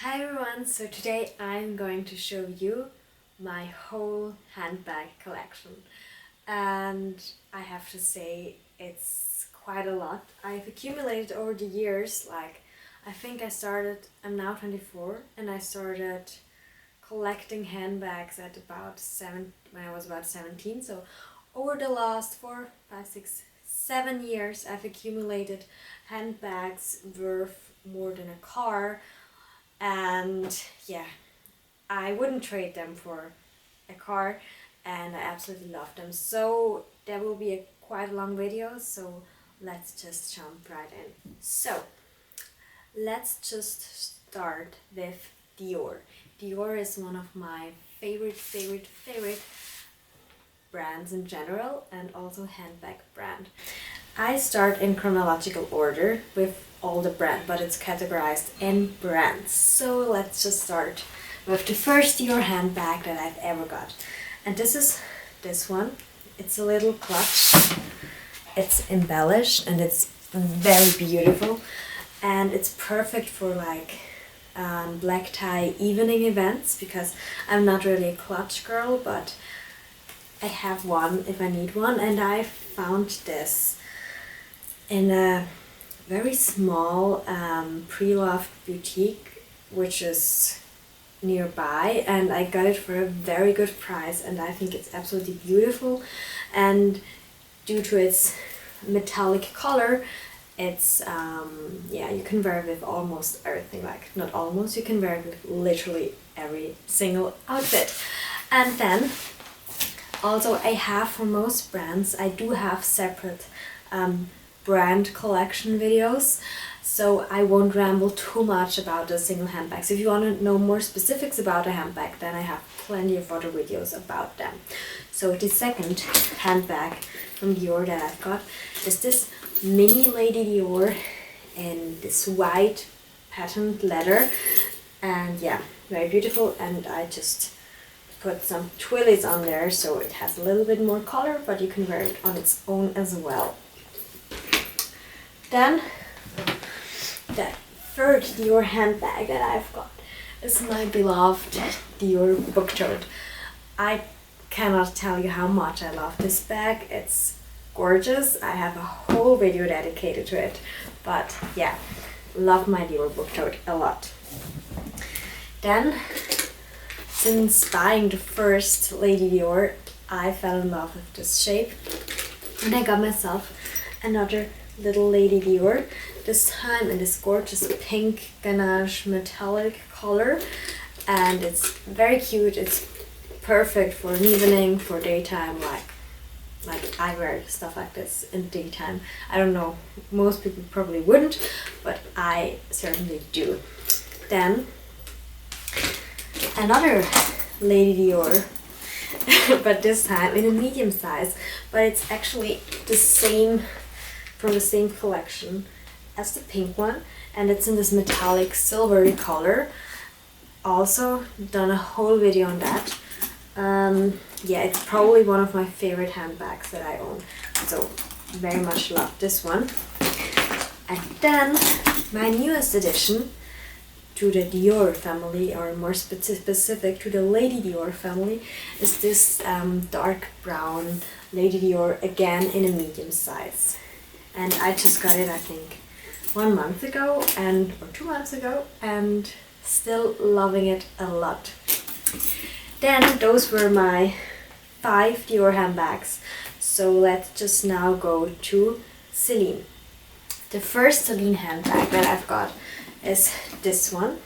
Hi everyone, so today I'm going to show you my whole handbag collection, and I have to say it's quite a lot. I've accumulated over the years. I think I'm now 24 and I started collecting handbags at when I was about 17. So over the last 4, 5, 6, 7 years I've accumulated handbags worth more than a car. And yeah, I wouldn't trade them for a car, and I absolutely love them. So there will be a quite long video, so let's just jump right in. So let's just start with Dior. Dior is one of my favorite brands in general, and also handbag brand. I start in chronological order with all the brand, but it's categorized in brands. So let's just start with the first Dior handbag that I've ever got. And this is this one. It's a little clutch. It's embellished and it's very beautiful. And it's perfect for black tie evening events, because I'm not really a clutch girl, but I have one if I need one. And I found this in a very small pre-loved boutique which is nearby, and I got it for a very good price, and I think it's absolutely beautiful. And due to its metallic color, it's you can wear it with almost everything. Not almost, you can wear it with literally every single outfit. And then also I have, for most brands, I do have separate brand collection videos, so I won't ramble too much about the single handbags. If you want to know more specifics about a handbag, then I have plenty of other videos about them. So the second handbag from Dior that I've got is this mini Lady Dior in this white patterned leather, and yeah, very beautiful. And I just put some twillies on there so it has a little bit more color, but you can wear it on its own as well. Then the third Dior handbag that I've got is my beloved Dior book tote. I cannot tell you how much I love this bag. It's gorgeous. I have a whole video dedicated to it, but yeah, love my Dior book tote a lot. Then, since buying the first Lady Dior, I fell in love with this shape, and I got myself another little Lady Dior, this time in this gorgeous pink ganache metallic color, and it's very cute. It's perfect for an evening, for daytime. Like I wear stuff like this in daytime. I don't know, most people probably wouldn't, but I certainly do. Then another Lady Dior, but this time in a medium size, but it's actually the same, from the same collection as the pink one, and it's in this metallic silvery color. Also done a whole video on that. Yeah, it's probably one of my favorite handbags that I own, so very much love this one. And then my newest addition to the Dior family, or more specific to the Lady Dior family, is this dark brown Lady Dior, again in a medium size. And I just got it, I think, 1 month ago or 2 months ago, and still loving it a lot. Then those were my 5 Dior handbags. So let's just now go to Celine. The first Celine handbag that I've got is this one,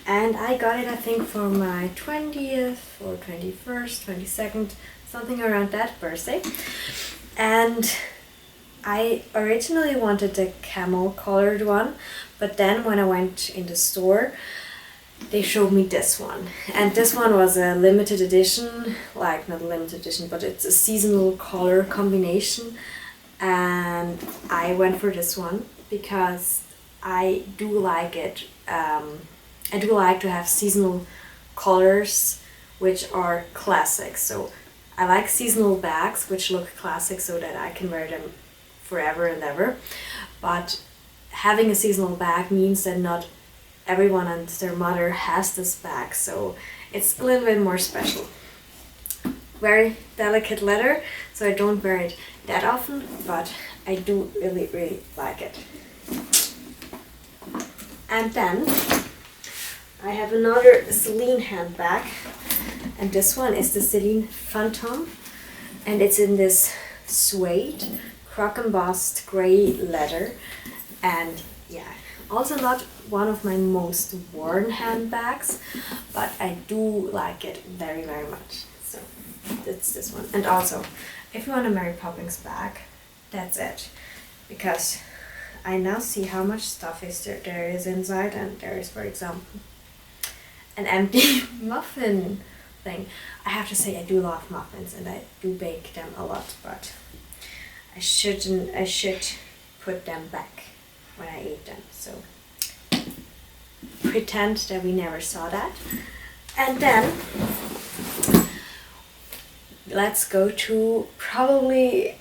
and I got it, I think, for my 20th or 21st, 22nd, something around that birthday. And I originally wanted the camel colored one, but then when I went in the store, they showed me this one. And this one was a limited edition, not a limited edition, but it's a seasonal color combination. And I went for this one because I do like it. I do like to have seasonal colors which are classic. So I like seasonal bags which look classic so that I can wear them forever and ever. But having a seasonal bag means that not everyone and their mother has this bag, so it's a little bit more special. Very delicate leather, so I don't wear it that often, but I do really like it. And then I have another Celine handbag, and this one is the Celine Phantom, and it's in this suede croc embossed gray leather. And yeah, also not one of my most worn handbags, but I do like it very much. So it's this one. And also, if you want a Mary Poppins bag, that's it, because I now see how much stuff there is inside, and there is, for example, an empty muffin thing. I have to say I do love muffins and I do bake them a lot, but I should put them back when I eat them. So pretend that we never saw that. And then let's go to probably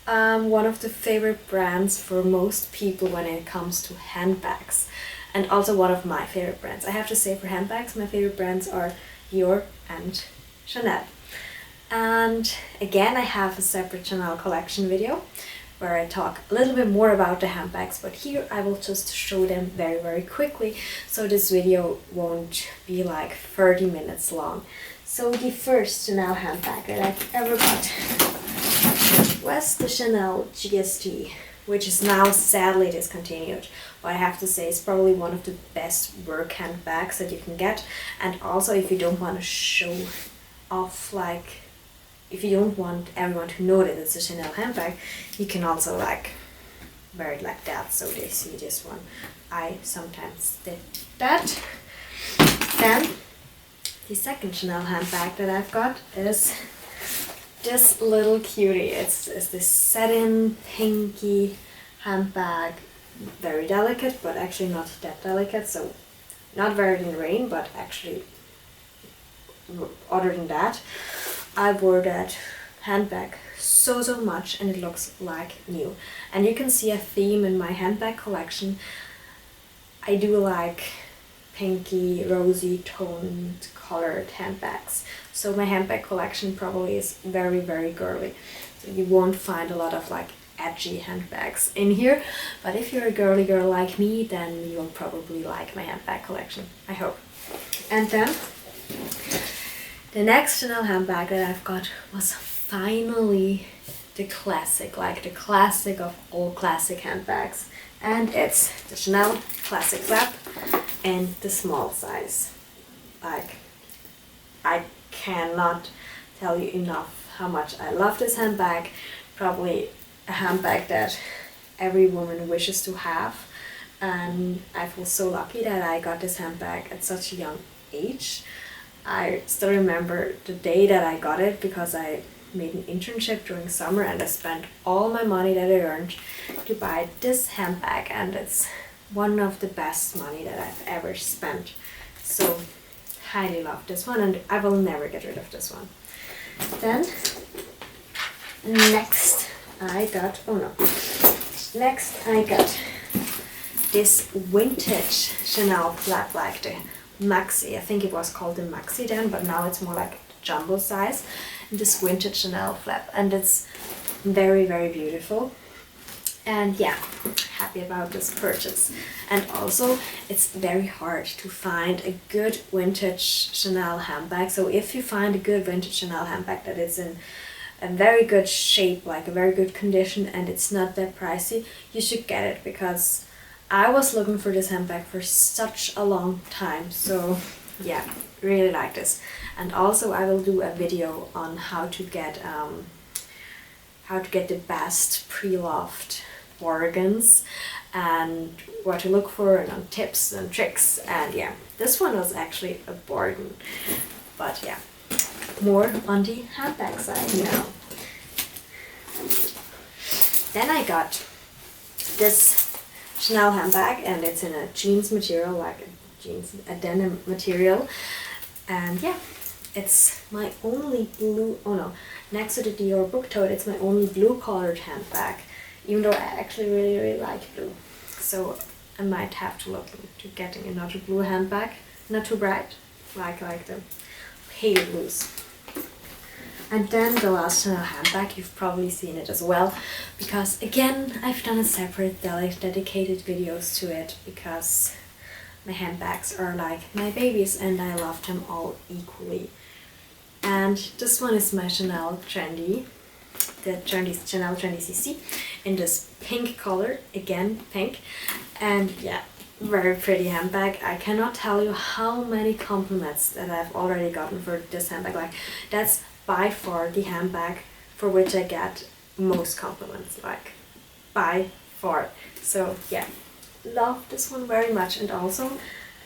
one of the favorite brands for most people when it comes to handbags, and also one of my favorite brands. I have to say, for handbags, my favorite brands are Dior and Chanel. And again, I have a separate Chanel collection video where I talk a little bit more about the handbags, but here I will just show them very quickly, so this video won't be like 30 minutes long. So the first Chanel handbag that I've ever got was the Chanel GST, which is now sadly discontinued. But I have to say, it's probably one of the best work handbags that you can get. And also, if you don't want to show off, like, if you don't want everyone to know that it's a Chanel handbag, you can also like wear it like that, so they see this one. I sometimes did that. Then the second Chanel handbag that I've got is this little cutie. It's this satin pinky handbag, very delicate, but actually not that delicate, so not wear it in the rain, but actually other than that, I wore that handbag so much, and it looks like new. And you can see a theme in my handbag collection. I do like pinky, rosy toned colored handbags. So my handbag collection probably is very girly. So you won't find a lot of like edgy handbags in here, but if you're a girly girl like me, then you'll probably like my handbag collection, I hope. And then the next Chanel handbag that I've got was finally the classic, like the classic of all classic handbags. And it's the Chanel Classic Flap in the small size. Like, I cannot tell you enough how much I love this handbag. Probably a handbag that every woman wishes to have. And I feel so lucky that I got this handbag at such a young age. I still remember the day that I got it, because I made an internship during summer and I spent all my money that I earned to buy this handbag, and it's one of the best money that I've ever spent. So highly love this one, and I will never get rid of this one. Then next I got this vintage Chanel flap, like the maxi. I think it was called the maxi then, but now it's more like jumbo size. And this vintage Chanel flap, and it's very beautiful. And yeah, happy about this purchase. And also, it's very hard to find a good vintage Chanel handbag. So if you find a good vintage Chanel handbag that is in a very good shape, like a very good condition, and it's not that pricey, you should get it, because I was looking for this handbag for such a long time. So yeah, really like this. And also I will do a video on how to get the best pre-loved bargains and what to look for, and on tips and tricks. And yeah, this one was actually a bargain. But yeah, more on the handbag side now. Then I got this Chanel handbag, and it's in a jeans material, like a denim material. And yeah, it's my only blue, next to the Dior book tote, it's my only blue colored handbag, even though I actually really like blue. So I might have to look into getting another blue handbag, not too bright, like the pale blues. And then the last Chanel handbag, you've probably seen it as well, because again, I've done a separate dedicated videos to it, because my handbags are like my babies and I love them all equally. And this one is my Chanel Trendy, the Chanel TrendyCC in this pink color, again pink, and yeah, very pretty handbag. I cannot tell you how many compliments that I've already gotten for this handbag. Like, that's by far the handbag for which I get most compliments, like by far. So yeah, love this one very much, and also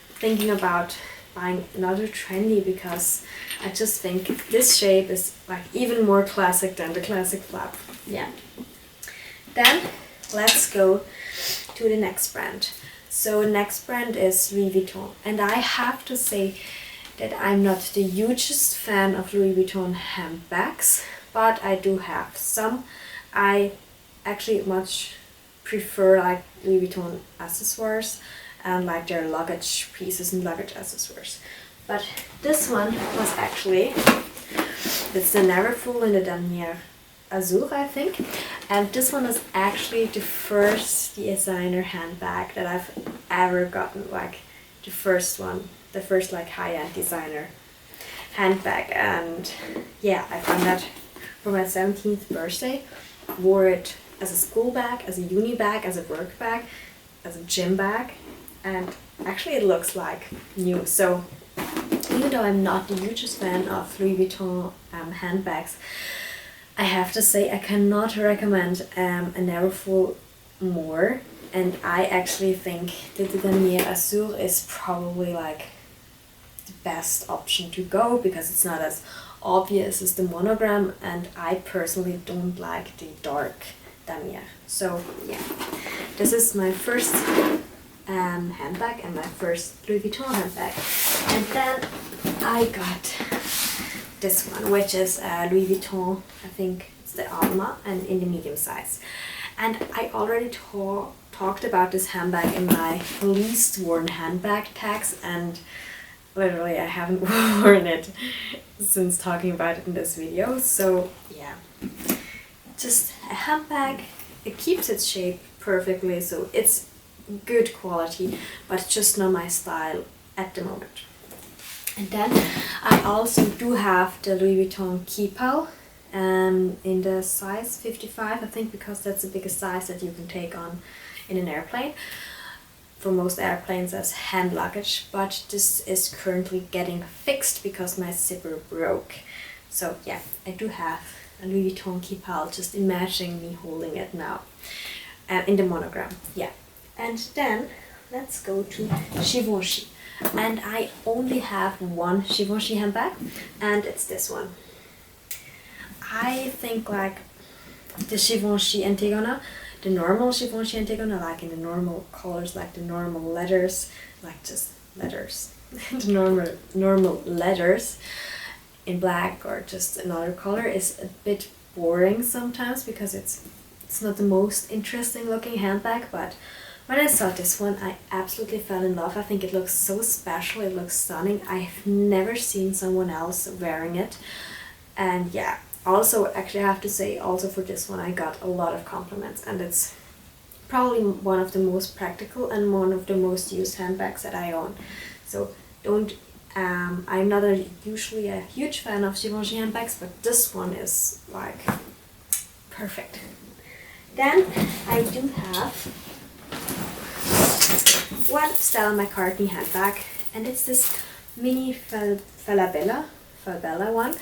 thinking about buying another trendy, because I just think this shape is like even more classic than the classic flap. Yeah. Then let's go to the next brand. So the next brand is Louis Vuitton, and I have to say that I'm not the hugest fan of Louis Vuitton handbags, but I do have some. I actually much prefer like Louis Vuitton accessoires and like their luggage pieces and luggage accessoires. But this one was actually, it's the Never Full in the Damier Azur, I think. And this one was actually the first designer handbag that I've ever gotten, like the first one, the first like high-end designer handbag. And yeah, I found that for my 17th birthday, wore it as a school bag, as a uni bag, as a work bag, as a gym bag, and actually it looks like new. So even though I'm not the hugest fan of Louis Vuitton handbags, I have to say I cannot recommend a Never Full more, and I actually think that the Damier Azur is probably like the best option to go, because it's not as obvious as the monogram, and I personally don't like the dark Damier. So yeah, this is my first handbag and my first Louis Vuitton handbag. And then I got this one, which is Louis Vuitton, I think it's the Alma, and in the medium size. And I already talked about this handbag in my least worn handbag tags, and literally I haven't worn it since talking about it in this video. So yeah, just a handbag. It keeps its shape perfectly, so it's good quality, but just not my style at the moment. And then I also do have the Louis Vuitton Keepall in the size 55, I think, because that's the biggest size that you can take on in an airplane. For most airplanes as hand luggage, but this is currently getting fixed because my zipper broke. So yeah, I do have a Louis Vuitton Keepall, just imagine me holding it now, in the monogram. Yeah. And then let's go to Givenchy. And I only have one Givenchy handbag, and it's this one. I think like the Givenchy Antigona, the normal Givenchy Antigona, like in the normal colors, like the normal letters, like just letters, the normal letters in black or just another color, is a bit boring sometimes, because it's not the most interesting looking handbag. But when I saw this one, I absolutely fell in love. I think it looks so special, it looks stunning. I've never seen someone else wearing it. And yeah, also actually I have to say, also for this one I got a lot of compliments, and it's probably one of the most practical and one of the most used handbags that I own. So don't, I'm not usually a huge fan of Givenchy handbags, but this one is like perfect. Then I do have one Stella McCartney handbag, and it's this mini Falabella one,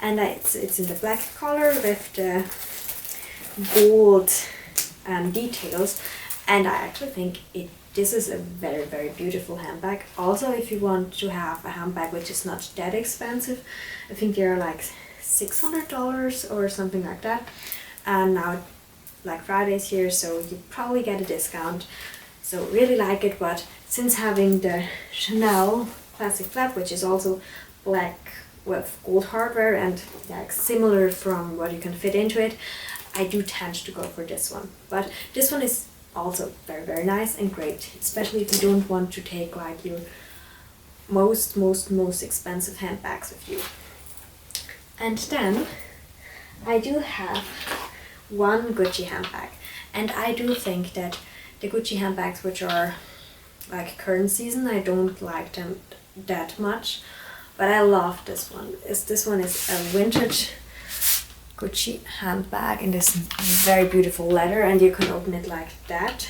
and it's in the black color with the gold details, and I actually think this is a very, very beautiful handbag. Also, if you want to have a handbag which is not that expensive, I think they're like $600 or something like that, and now Black Friday's here, so you probably get a discount. So really like it, but since having the Chanel classic flap, which is also black with gold hardware and like similar from what you can fit into it, I do tend to go for this one. But this one is also very nice and great, especially if you don't want to take like your most expensive handbags with you. And then I do have one Gucci handbag, and I do think that the Gucci handbags, which are like current season, I don't like them that much, but I love this one. This one is a vintage Gucci handbag in this very beautiful leather, and you can open it like that.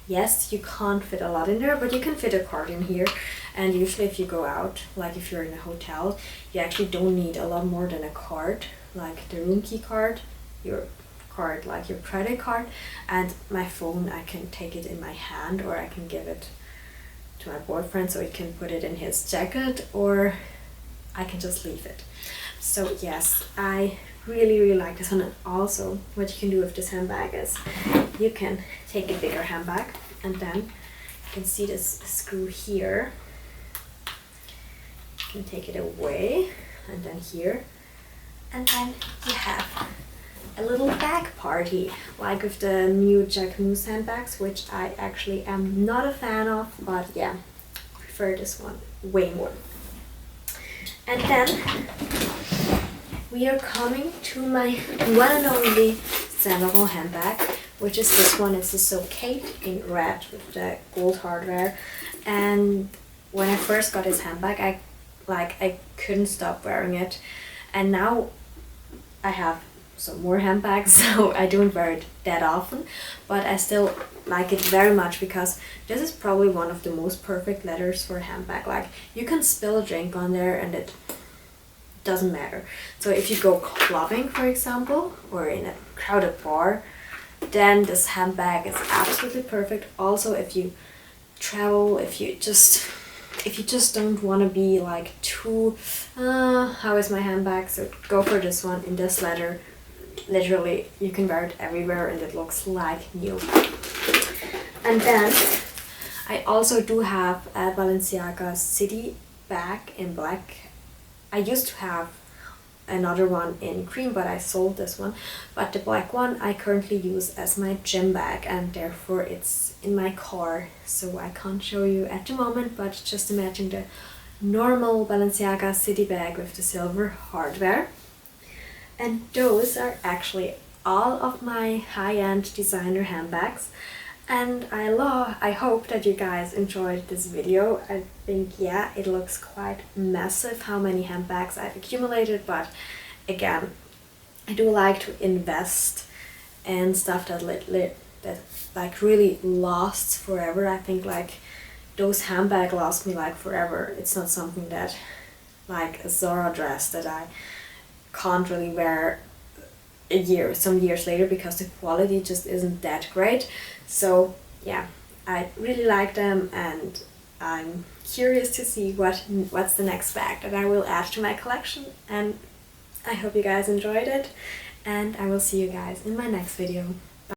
Yes, you can't fit a lot in there, but you can fit a card in here. And usually if you go out, like if you're in a hotel, you actually don't need a lot more than a card, like the room key card, your card, like your credit card, and my phone. I can take it in my hand, or I can give it to my boyfriend so he can put it in his jacket, or I can just leave it. So yes, I really like this one. And also what you can do with this handbag is you can take a bigger handbag, and then you can see this screw here. You can take it away, and then here, and then you have a little bag party, like with the new Jacquemus handbags, which I actually am not a fan of, but yeah, prefer this one way more. And then we are coming to my one and only Saint Laurent handbag, which is this one. It's the Tote in red with the gold hardware. And when I first got this handbag, I couldn't stop wearing it, and now I have some more handbags, so I don't wear it that often, but I still like it very much because this is probably one of the most perfect leathers for a handbag. Like, you can spill a drink on there and it doesn't matter. So if you go clubbing, for example, or in a crowded bar, then this handbag is absolutely perfect. Also, if you travel, if you just don't want to be like too how is my handbag, so go for this one in this leather. Literally, you can wear it everywhere and it looks like new. And then I also do have a Balenciaga City bag in black. I used to have another one in cream, but I sold this one. But the black one I currently use as my gym bag, and therefore it's in my car, so I can't show you at the moment, but just imagine the normal Balenciaga City bag with the silver hardware. And those are actually all of my high-end designer handbags. And I hope that you guys enjoyed this video. I think, yeah, it looks quite massive how many handbags I've accumulated, but again, I do like to invest in stuff that like really lasts forever. I think like those handbags last me like forever. It's not something that, like a Zara dress, that I can't really wear some years later because the quality just isn't that great. So yeah, I really like them, and I'm curious to see what's the next bag that I will add to my collection. And I hope you guys enjoyed it, and I will see you guys in my next video.